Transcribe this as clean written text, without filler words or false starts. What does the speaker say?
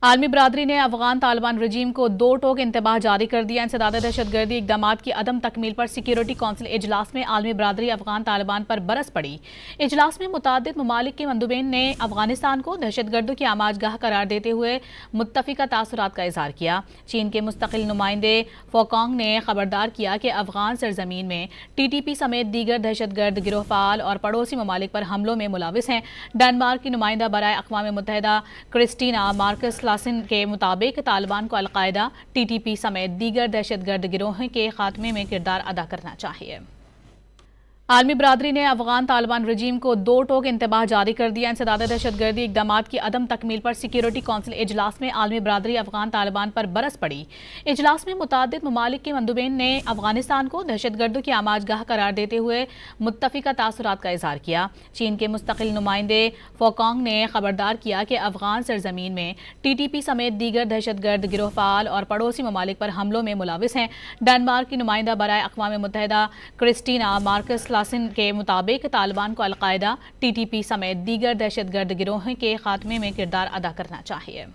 आलमी बरादरी ने अफगान तालिबान रजीम को 2 टोक इंतबाह जारी कर दिया। इंसदाद दहशतगर्दी इकदाम की अदम तकमील पर सिक्योरिटी कौंसिल इजलास में आलमी बरादरी अफगान तालिबान पर बरस पड़ी। इजलास में मुतादिद ममालिक के मंदूबीन ने अफगानिस्तान को दहशतगर्दों की आमाजगाह करार देते हुए मुत्तफिका तासुरात का इजहार किया। चीन के मुस्तकिल नुमाइंदे फोकांग ने खबरदार किया कि अफगान सरजमीन में TTP समेत दीगर दहशतगर्द गिरोह फाल और पड़ोसी ममालिक पर हमलों में मुलाविस हैं। डेनमार्क की नुमाइंदा बराए अक़वाम मुत्तहिदा क्रिस्टीना मार्कस के मुताबिक तालिबान को अल-कायदा, TTP समेत दीगर दहशतगर्द गिरोहों के खात्मे में किरदार अदा करना चाहिए। आलमी बरादरी ने अफगान तालिबान रजीम को 2 टोक इंतबाह जारी कर दिया। इंसदाद दहशतगर्दी इकदाम की अदम तकमील पर सिक्योरिटी कौंसिल इजलास में आलमी बरादरी अफगान तालिबान पर बरस पड़ी। इजलास में मुतादिद ममालिक के मंदूबीन ने अफगानिस्तान को दहशतगर्दों की आमाजगाह करार देते हुए मुत्तफिका तासुरात का इजहार किया। चीन के मुस्तकिल नुमाइंदे फोकांग ने खबरदार किया कि अफगान सरजमीन में TTP समेत दीगर दहशतगर्द गिरोह फाल और पड़ोसी ममालिक पर हमलों में मुलाविस हैं। डेनमार्क की नुमाइंदा बराए अक़वाम मुत्तहिदा क्रिस्टीना मार्कस के मुताबिक तालिबान को अल-कायदा, TTP समेत दीगर दहशतगर्द गिरोहों के खात्मे में किरदार अदा करना चाहिए।